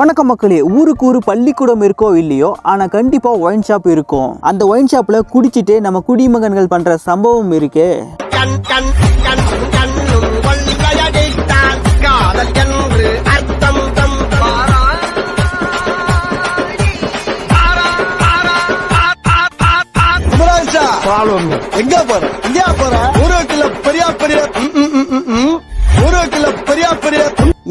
வணக்கம் மக்களே, ஊருக்கு ஊரு பள்ளிக்கூடம் இருக்கோ இல்லையோ, ஆனா கண்டிப்பா ஒயின் ஷாப் இருக்கும். அந்த ஒயின் ஷாப்ல குடிச்சிட்டு நம்ம குடிமகன்கள் பண்ற சம்பவம் இருக்கே. எங்க போற எங்க போற? ஒரு கிலோ பெரியா பெரிய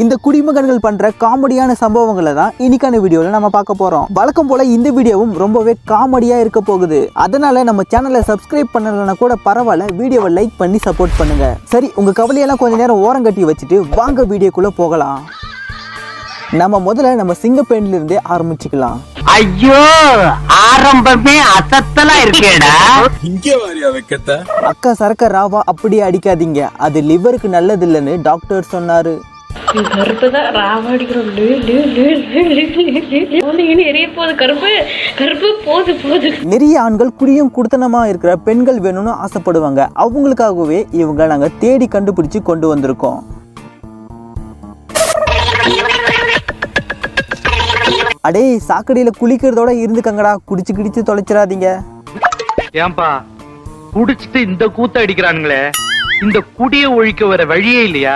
இந்த குடிமகன்கள் பண்ற காமெடியான சம்பவங்களை தான் இன்னைக்கான வீடியோல நம்ம பார்க்க போறோம். வழக்கம் போல இந்த வீடியோவும் ரொம்பவே காமெடியா இருக்க போகுது. அதனால நம்ம சேனலை சப்ஸ்கிரைப் பண்ணலன்னா கூட பரவாயில்ல, வீடியோவை லைக் பண்ணி சப்போர்ட் பண்ணுங்க. சரி, உங்க கவலையெல்லாம் கொஞ்ச நேரம் ஓரம் கட்டி வச்சுட்டு வாங்க வீடியோக்குள்ள போகலாம். நம்ம முதல்ல நம்ம சிங்கப்பெண்ணில இருந்தே ஆரம்பிச்சுக்கலாம். ஐயோ, ஆரம்பமே அசத்தலா இருக்கேடா. இங்க வாரியா வைக்கத்த அக்கா சரக்க ராவா அப்படியே அடிக்காதீங்க, அது லிவருக்கு நல்லது இல்லைன்னு டாக்டர் சொன்னாரு. நிறைய ஆண்கள் குடியும் குடுத்தனமா இருக்கிற பெண்கள் வேணும்னு ஆசைப்படுவாங்க. அவங்களுக்காகவே இவங்க நாங்க தேடி கண்டுபிடிச்சு கொண்டு வந்திருக்கோம். அடே, சாக்கடையில குளிக்கிறதோட இருந்துக்கங்கடா, குடிச்சு கிடிச்சு தொலைச்சிடாதீங்க. ஏன்பா குடிச்சிட்டு இந்த கூத்த அடிக்கிறானுங்களே, இந்த குடிய ஒழிக்க வர வழியே இல்லையா?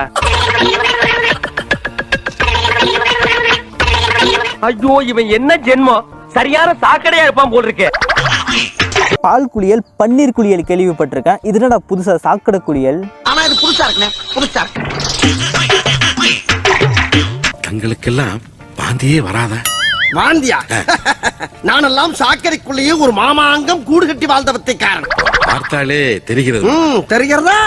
ஐயோ, இவன் என்ன ஜென்மம், சரியான சாக்கடையா இருப்பான் போல் இருக்கே. பால் குளியல், பன்னீர் குளியல் கேள்விப்பட்டிருக்கேன். இது என்னடா புதுசா சாக்கடை குளியல்? ஆனா இது புதுசா இருக்குண்ணே, புதுசா இருக்கு. தங்களுக்கெல்லாம் வாந்தியே வராத? வாந்தியா? நானெல்லாம் சாக்கடைக்குள்ளேயே ஒரு மாமாங்கம் கூடு கட்டி வாழ்ந்தவத்தை காரணம். பார்த்தாலே தெரிகிறது. தெரிகிறதா?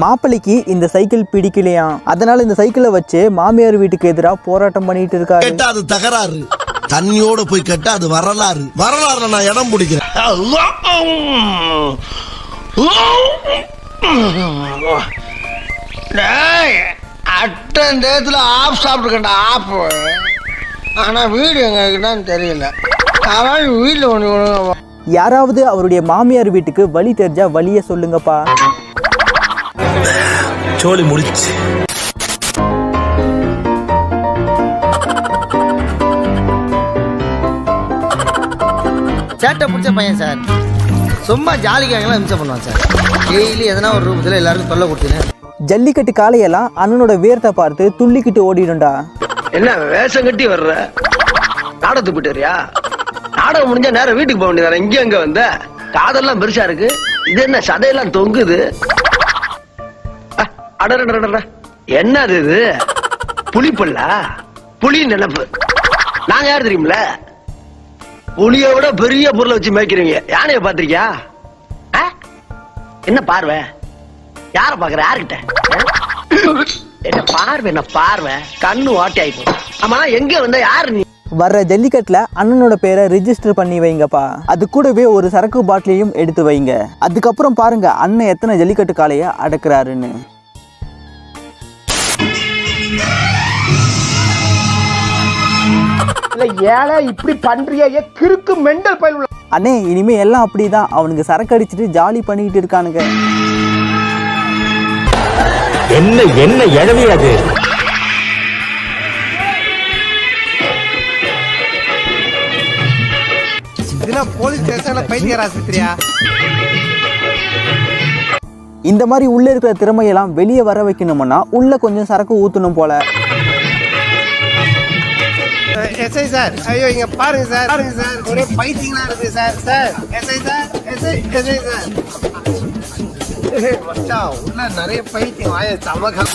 மாப்பிள்ளைக்கு இந்த சைக்கிள் பிடிக்கலையா, அதனால இந்த சைக்கிளை வச்சு மாமியார் வீட்டுக்கு எதிராக போராட்டம் பண்ணிட்டு இருக்காரு. கேட்டா அது தகராறு, தண்ணியோட போய் கேட்டா அது வரலாறுல நான் இடம் பிடிக்கிறேன். அட்டன் தேத்துல ஆப் சாப்பிட்டுக்கண்டா ஆப். ஆனா வீடு எங்கன்னு தெரியல. அவன் வீட்டுல ஒண்ணு. யாராவது அவருடைய மாமியார் வீட்டுக்கு வழி தெரிஞ்சா வழிய சொல்லுங்கப்பா. சோலி முடிச்சு. சேட்டை பிடிச்ச பையன் சார். சும்மா ஜாலிக்காகலாம் இம்சம் பண்ணுவான் சார். டெய்லி எதனா ஒரு ரூபத்துல எல்லாருக்கும் தொல்லை கொடுத்துன்னு. ஜல்லிக்கட்டு காளையெல்லாம் அண்ணனோட வீரத்தை பார்த்து துள்ளிக்கிட்டு ஓடிடும்டா. என்ன வேஷம் கட்டி வர்ற? நாடகத்துக்கு போயிட்டு வரியா? நாடகம் முடிஞ்சா நேரம் வீட்டுக்கு போக வேண்டியதானே. இங்க அங்க வந்த காதெல்லாம் பெருசா இருக்கு, இது என்ன சதையெல்லாம் தொங்குது? அடடடட, என்னது இது? புலிப்பல்ல, புலி நினைப்பு. நாங்க யாரு தெரியுமில்ல? புலிய விட பெரிய பொருளை வச்சு மேய்க்கிறீங்க. யானைய பாத்திருக்கியா? என்ன பார்வை? யார பாக்குற? யாருக்கிட்ட? என்ன பார்வை? என்ன பார்வை? கண்ணு வாட்டி ஆயிப்போம். ஆமா, எங்க வந்த? யாரு நீ? வர்ற ஜல்லிக்கட்டுல அண்ணனோட பேரை ரிஜிஸ்டர் பண்ணி வைங்கப்பா. அது கூடவே ஒரு சரக்கு பாட்டிலையும் எடுத்து வைங்க. அதுக்கப்புறம் பாருங்க அண்ணன் எத்தனை ஜல்லிக்கட்டு காளைய அடக்குறாருன்னு. ஏழை இப்படி பண்றியே, கிறுக்கு மெண்டல் பயில். அண்ணே, இனிமே எல்லாம் அப்படிதான். அவனுக்கு சரக்கு அடிச்சுட்டு ஜாலி பண்ணிட்டு இருக்கானுங்க. என்ன என்ன எழவி அது? போலீஸ் ஸ்டேஷன்ல பைத்தியர் ஆஸ்பத்திரியா? இந்த மாதிரி உள்ள இருக்கிற திறமையெல்லாம் வெளியே வர வைக்கணும்னா உள்ள கொஞ்சம் சரக்கு ஊத்தணும் போல. எஸ்ஐ சார், ஐயோ இங்க பாருங்க சார், பாருங்க சார், ஒரே பைத்தியங்களா இருக்கு sir. Sir SI sir, SI sir. மச்சான், உள்ள நிறைய பைத்தியம் வாய சமகம்.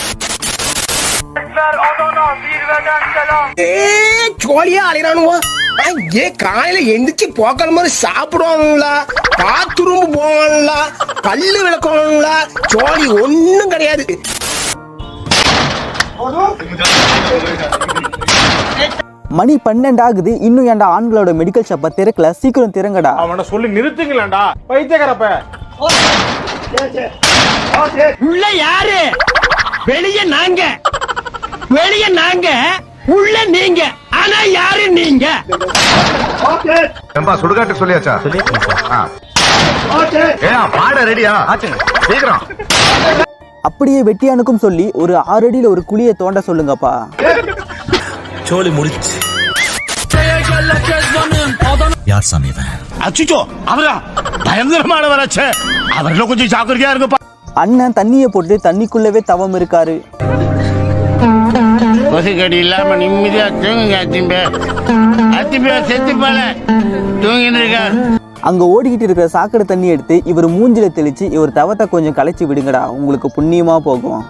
சோழியா அலைறானுவோ. ஏ, காலையில எந்திரிச்சு போக்கல் மாதிரி சாப்பிடுவானுங்களா? பாத்ரூம் போவானுங்களா? பல்லு விளக்குவானுங்களா? சோழி ஒண்ணும் கிடையாது. மணி 12 ஆகுது, இன்னும் ஏன்டா ஆண்களோட மெடிக்கல் ஷாப்பை திறக்கல? சீக்கிரம் திறங்கடா. அவன சொல்லி நிறுத்துங்களேன்டா, பைத்தியக்காரப்ப. உள்ள யாரு? வெளியே நாங்க, வெளியே நாங்க, உள்ள நீங்க. ஆனா யாரு நீங்க? சுடுகாட்டு சொல்லியாச்சா? பாட ரெடியா? சீக்கிரம். அப்படியே வெட்டியானுக்கும் சொல்லி ஒரு 6 அடியில் ஒரு குழியை தோண்ட சொல்லுங்கப்பா. சோலி முடிச்சு. யார் சாமி இவன்? அச்சுச்சோ அவரா பயங்கரமானவராச்சே. அவர்ல கொஞ்சம் ஜாக்கிரதையா இருங்கப்பா. அண்ணன் தண்ணியை போட்டு தண்ணிக்குள்ளவே தவம் இருக்காரு. கொசுக்கடி இல்லாம நிம்மதியா தூங்குங்க அத்திம்பே செத்து போல தூங்கிட்டு இருக்காரு. அங்க ஓடிக்கிட்டு இருக்கிற சாக்கடை தண்ணி எடுத்து இவர் மூஞ்சில தெளிச்சு இவர் தவத்தை கொஞ்சம் கலைச்சி விடுங்கடா, உங்களுக்கு புண்ணியமா போகும்.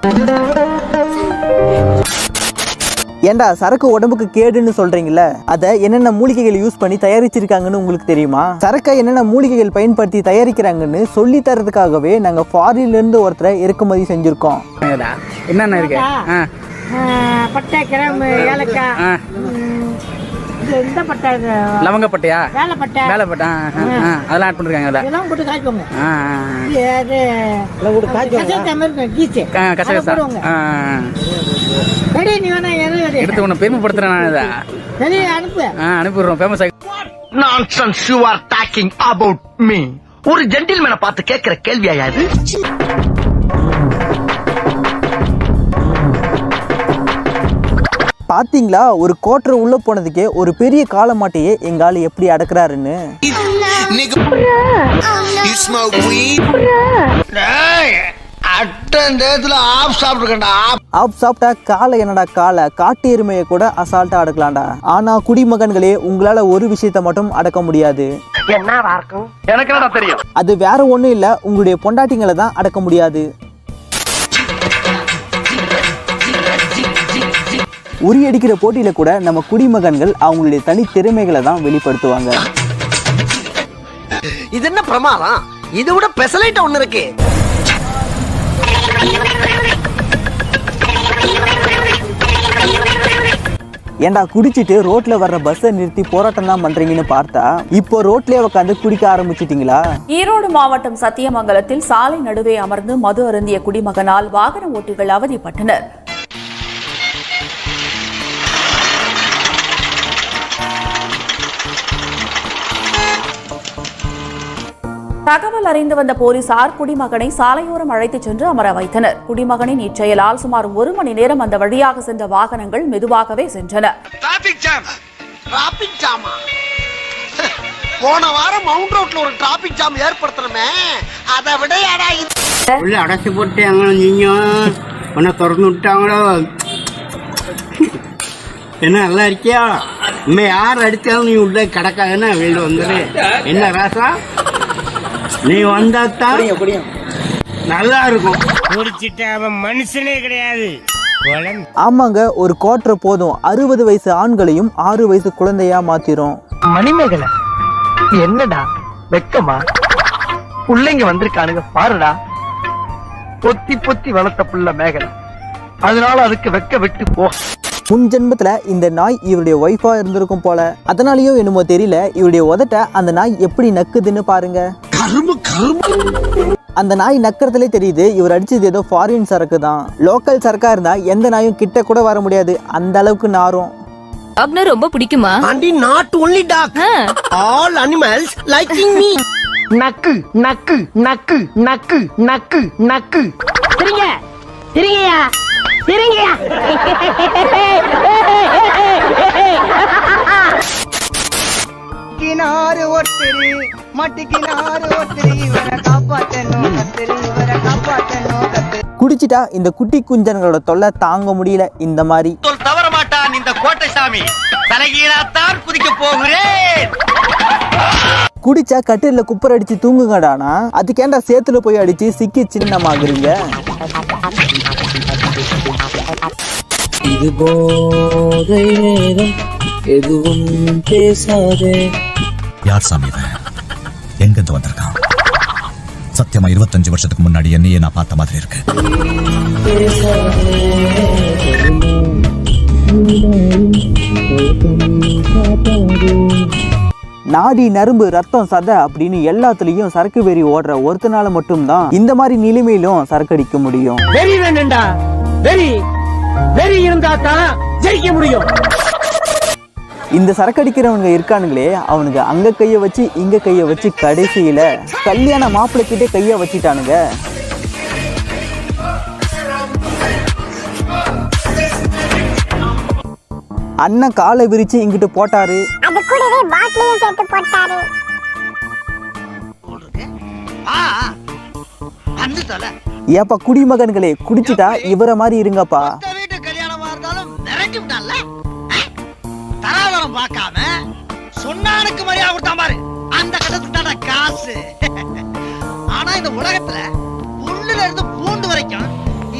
ஏண்டா சரக்கு உடம்புக்கு கேடுன்னு சொல்றீங்கல்ல, அதை என்னென்ன மூலிகைகள் யூஸ் பண்ணி தயாரிச்சிருக்காங்கன்னு உங்களுக்கு தெரியுமா? சரக்கை என்னென்ன மூலிகைகள் பயன்படுத்தி தயாரிக்கிறாங்கன்னு சொல்லி தரதுக்காகவே நாங்க ஃபாரின்ல இருந்து ஒருத்தரை இறக்குமதி செஞ்சிருக்கோம். என்னென்ன இருக்கு? பட்டை, கிராம்பு, ஏலக்காய், இந்த பட்டை, லவங்க பட்டையா, வேலைப்பட்டை, வேலைப்பட்டை, அதெல்லாம் ஆட் பண்ணிருக்காங்க. இதெல்லாம் போட்டு காய்ப்போங்க. எடுத்து ஒண்ணு பெருமைப்படுத்துறேன் நான். இதை அனுப்பிடுறோம். Famous nonsense you are talking about me. ஒரு ஜென்டில்மேனை பார்த்து கேட்கிற கேள்வியா இது? பாத்தீங்களா, ஒரு கோட்டரை உள்ள போனதுக்கே ஒரு பெரிய காளை மாட்டையே எங்கால எப்படி அடக்குறாருன்னு. ஆப் சாப்பிட்டா காலை என்னடா காலை, காட்டு எருமையை கூட அசால்ட்டா அடக்கலாம்டா. ஆனா குடிமகன்களே, உங்களால ஒரு விஷயத்த மட்டும் அடக்க முடியாது. எனக்கு என்ன தெரியும்? அது வேற ஒண்ணும் இல்ல, உங்களுடைய பொண்டாட்டிங்களை தான் அடக்க முடியாது. உரியடிக்கிற போட்டியில கூட நம்ம குடிமகன்கள் அவங்களுடைய தனி திறமைகளை தான் வெளிப்படுத்துவாங்க. இது என்ன பிரமாதம்? இது விட பெசலைட் ஒண்ணு இருக்கு. ஏண்டா குடிச்சிட்டு ரோட்ல வர்ற பஸ்ஸை நிறுத்தி போராட்டம் தான் பண்றீங்கன்னு பார்த்தா இப்போ ரோட்லயே உட்காந்து குடிக்க ஆரம்பிச்சிட்டீங்களா? ஈரோடு மாவட்டம் சத்தியமங்கலத்தில் சாலை நடுவே அமர்ந்து மது அருந்திய குடிமகனால் வாகன ஓட்டிகள் அவதிப்பட்டனர். தகவல் அறிந்து வந்த போலீசார் குடிமகனை சாலையோரம் அழைத்துச் சென்று அமர வைத்தனர். குடிமகனின் இச்செயலால் சுமார் 1 மணி நேரம் அந்த வழியாக சென்ற வாகனங்கள் மெதுவாகவே சென்றன. போன வாரம் மவுண்ட் ரோட்ல ஒரு டிராபிக் ஜாம் ஏற்படுத்தணுமே, அதை விட உள்ள அடைச்சு போட்டாங்களோ, நீங்க உன்னை திறந்து விட்டாங்களோ. என்ன நல்லா இருக்கியா? இனிமே யார் அடிச்சாலும் நீ உள்ள கிடக்காதுன்னா வெளில வந்துடு. என்ன ராசா, நீ வந்தாத்தான் நல்லா இருக்கும். குடிச்சிட்டு அவன் மனுஷனே கிடையாது. ஆமாங்க, ஒரு கோட்டரை போதும் 60 வயசு ஆண்களையும் 6 வயசு குழந்தையா மாத்திரும். மணிமேகலை என்னடா வெக்கமா? பிள்ளைங்க வந்திருக்கானுங்க பாருடா. பொத்தி பொத்தி வளர்த்த புள்ள மேகலை, அதனால அதுக்கு வெக்க விட்டு போ. முன் ஜென்மத்துல இந்த நாய் இவருடைய ஒய்ஃபா இருந்திருக்கும் போல. அதனாலயோ என்னமோ தெரியல, இவருடைய உதட்ட அந்த நாய் எப்படி நக்குதுன்னு பாருங்க. அந்த நாய் நக்கறதுலே தெரியுது இவர் அடிச்சது ஏதோ ஃபாரின் சரக்கு தான். லோக்கல் சரக்கா இருந்தா எந்த நாயும் கிட்ட கூட வர முடியாது, அந்த அளவுக்கு நாரும். டாக்னா ரொம்ப பிடிக்குமா? Aunty, not only dog, all animals liking me. நக்கு நக்கு நக்கு நக்கு நக்கு நக்கு. சரிங்க சரிங்கயா சரிங்கயா. கினாரு ஒத்திரி மட்டிக்கினாரு ஒத்திரி இவரை காப்பாத்தணும் கத்திரி, இவரை காப்பாத்தணும் கத்திரி. குடிச்சிட்டா இந்த குட்டி குஞ்சன்களோட தொல்லை தாங்க முடியல. இந்த மாதிரி தவற மாட்டான் இந்த கோட்டை சாமி. தலைகீழாத்தான் குதிக்க போகிறேன். குடிச்சா கட்டில குப்பர் அடிச்சு தூங்குங்கடானா, அதுக்கேண்டா சேத்துல போய் அடிச்சு சிக்கி சின்னமாகுறீங்க. இது போதை நேரம் எதுவும் பேசாதே. யார் சாமி இவன்? எங்கிருந்து வந்திருக்கான்? சத்தியமா 25 வருஷத்துக்கு முன்னாடி என்னையே நான் பார்த்த மாதிரி இருக்கு. நாடி நரம்பு ரத்தம் சதை அப்படின்னு எல்லாத்துலயும் சரக்கு வெறி ஓடுற ஒருத்தனால மட்டும்தான் இந்த மாதிரி நிலைமையிலும் சரக்கு அடிக்க முடியும். வெறி வேணும்டா, வெறி வெறி இருந்தா தான் ஜெயிக்க முடியும். இந்த சரக்கு அடிக்கிறவங்க இருக்கானுங்களே, அவனுங்க அங்க கைய வச்சு இங்க கைய வச்சு கடைசியில கல்யாண மாப்பிள்ளை கிட்டே கைய வச்சிட்டானுங்க. அண்ணன் காலை விரிச்சு இங்கிட்டு போட்டாரு. அது கூடவே பாட்டிலையும் சேர்த்து போட்டாரு. ஏப்பா குடிமகன்களே, குடிச்சிட்டா இவரை மாதிரி இருங்கப்பா. வீட்டு கல்யாணமா இருந்தாலும் மிரட்டி விட்டான்ல, தராதரம் பார்க்காம சொன்னானுக்கு மரியாதை கொடுத்தா பாரு, அந்த கட்டத்துக்கு தான காசு. ஆனா இந்த உலகத்துல உள்ளுல இருந்து பூண்டு வரைக்கும்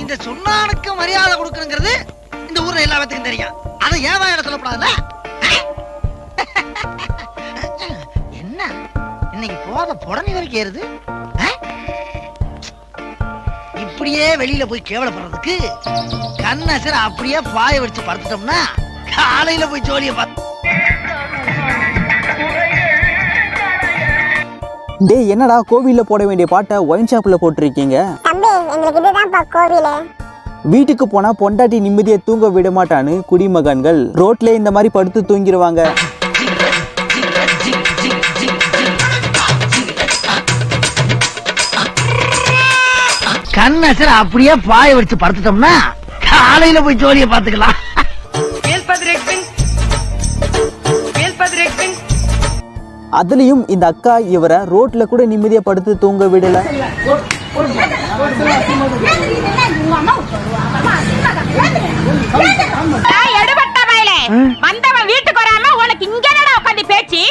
இந்த சொன்னானுக்கு மரியாதை கொடுக்கணுங்கிறது இந்த ஊர்ல எல்லா பேத்துக்கும் தெரியும். அதை ஏன் வாயில சொல்லப்படாதுல்ல? என்ன இன்னைக்கு போத புடனி வரைக்கும் ஏறுது. இப்படியே வெளியில போய் கேவலப்படுறதுக்கு கண்ணசர் அப்படியே பாய வச்சு படுத்துட்டோம்னா காலையில போய் ஜோலியை பார்த்து. டேய், என்னடா கோவில்ல போட வேண்டிய பாட்டை ஒயின் ஷாப்ல போட்டிருக்கீங்க? தம்பி, எங்களுக்கு இதுதான்ப்பா கோவிலே. வீட்டுக்கு போனா பொண்டாட்டி நிம்மதியை தூங்க விட மாட்டான்னு குடிமகன்கள் ரோட்ல இந்த மாதிரி படுத்து தூங்கிடுவாங்க. கண்ணசர் அப்படியே பாய வச்சு படுத்துட்டோம்னா காலையில போய் ஜோலியை பார்த்துக்கலாம். அதுலயும் இந்த அக்கா இவரை ரோட்ல கூட நிம்மதியா படுத்து தூங்க விடல. வந்தவன் வீட்டுக்கு வராம உனக்கு இங்க என்னடா உட்கார்ந்து பேச்சு?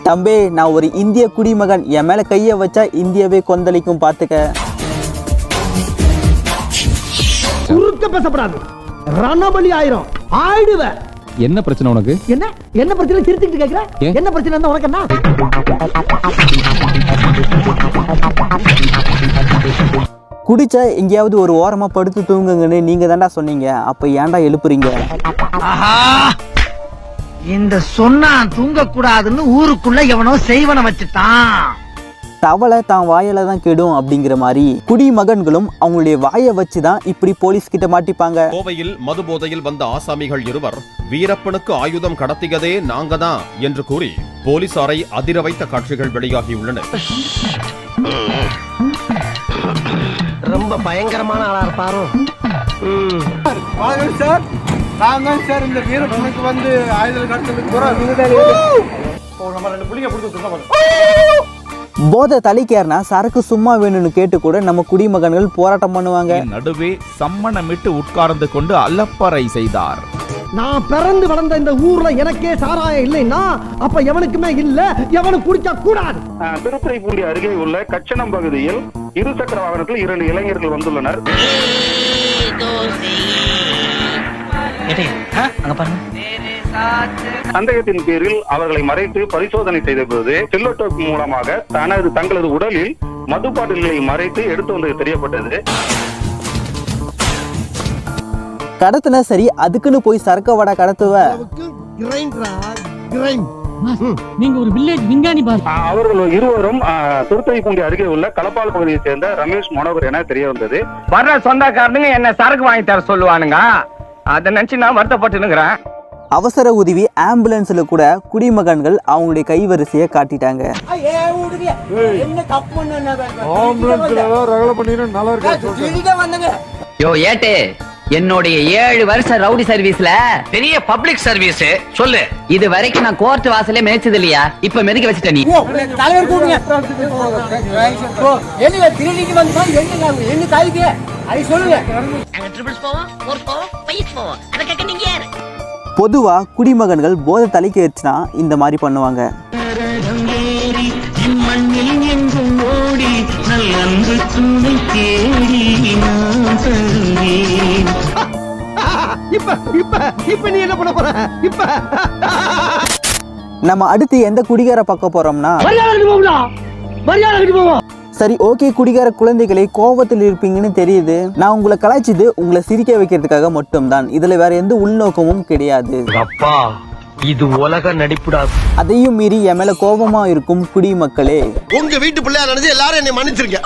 தம்பி, நான் ஒரு இந்திய குடிமகன், என் மேல கைய வச்சா இந்தியாவே கொந்தளிக்கும் பாத்துக்க. குறுக்க பேசப்படாது, ரணபலி ஆயிரும், ஆயிடுவ. என்ன பிரச்சனை உனக்கு? என்ன பிரச்சனை திருத்திட்டு கேக்குற? என்ன பிரச்சனை உனக்கு? என்ன குடிச்சா எங்கேயாவது ஒரு ஓரமா படுத்து தூங்குங்கன்னு நீங்க தாண்டா சொன்னீங்க, அப்ப ஏன்டா எழுப்புறீங்க? இந்த சொன்னா தூங்க கூடாதுன்னு ஊருக்குள்ள எவனோ செய்வன வச்சுட்டான். தவளை தான் வாயில தான் கெடும் அப்படிங்கிற மாதிரி குடிமகன்களும் அவங்களுடைய வாயை வச்சுதான் இப்படி போலீஸ் கிட்ட மாட்டிப்பாங்க. கோவையில் மது போதையில் வந்த ஆசாமிகள் இருவர் வீரப்பனுக்கு ஆயுதம் கடத்தியதே நாங்க தான் என்று கூறி போலீசாரை அதிர வைத்த காட்சிகள் வெளியாகியுள்ளன. ரொம்ப பயங்கரமான ஆளா இருப்பாரோ. சார், நான் தான் சார் இந்த வீரப்பனுக்கு வந்து ஆயுதம் கடத்துறதுக்கு போதை தலைக்கேறினா சரக்கு சும்மா வேணும்னு கேட்டு கூட நம்ம குடிமகன்கள் போராட்டம் பண்ணுவாங்க. நடுவே சம்மணமிட்டு உட்கார்ந்து கொண்டு அல்லப்பறை செய்தார். நான் பிறந்து வளர்ந்த இந்த ஊர்ல எனக்கே சாராயம் இல்லைன்னா அப்ப எவனுக்குமே இல்ல, எவனும் குடிக்க கூடாது. திருத்துறைப்பூண்டி அருகே உள்ள கச்சனம் பகுதியில் இருசக்கர வாகனத்தில் 2 இளைஞர்கள் வந்துள்ளனர். சந்தேகத்தின் பேரில் அவர்களை மறைத்து பரிசோதனை செய்த போது செல்லோட்டோப் மூலமாக தங்களது உடலில் மது பாட்டில்களை மறைத்து எடுத்து வந்தது தெரியப்பட்டது. கடத்துனா சரி, அதுக்குன்னு போய் சரக்கு வடை கடத்துவ. நீங்க ஒரு வில்லேஜ் விஞ்ஞானி பாஸ். அவர்கள் இருவரும் திருத்துறைப்பூண்டி அருகே உள்ள களப்பால் பகுதியை சேர்ந்த ரமேஷ் மனோகர் என தெரிய வந்தது. வர்ற சொந்தக்காரனுங்க என்ன சரக்கு வாங்கி தர சொல்லுவானுங்க, அதை நினைச்சு நான் வருத்தப்பட்டுனுங்கிறேன். அவசர உதவி ஆம்புலன்ஸ்ல கூட குடிமகன்கள் அவங்களுடைய கைவரிசையை காட்டிட்டாங்க. யோ ஏட்டே, என்னுடைய 7 வருஷ ரவுடி சர்வீஸ்ல பெரிய பப்ளிக் சர்வீஸ் சொல்லு. இது வரைக்கும் நான் கோர்ட் வாசலே மேய்ச்சது இல்லையா? இப்ப மெதுக்க வச்சுட்ட நீ. தலைவர் கூப்பிடுங்க. என்ன திருடிக்கு வந்து என்ன காய்க்கு அதை சொல்லுங்க. அங்க ட்ரிபிள்ஸ் போவோம், ஃபோர்ஸ் போவோம், ஃபைவ்ஸ் போவோம். அத கேக்க நீங்க யாரு? பொதுவா குடிமகன்கள் போதை தலைக்கு ஏறிச்சுனா இந்த மாதிரி பண்ணுவாங்க. இப்ப நீ என்ன பண்ண போற? இப்ப நம்ம அடுத்து எந்த குடிகார பார்க்க போறோம்னா, சரி ஓகே குடிகார குழந்தைகளை, கோபத்தில் இருப்பீங்கன்னு தெரியுது. நான் உங்களை கலாய்ச்சது உங்களை சிரிக்க வைக்கிறதுக்காக மட்டும்தான், இதுல வேற எந்த உள்நோக்கமும் கிடையாது. அப்பா, இது உலக நடிப்புடா. அதையும் மீறி என் மேல கோபமா இருக்கும் குடிமக்களே, உங்க வீட்டு பிள்ளையா நினைச்சு எல்லாரும் என்னை மன்னிச்சிருங்க.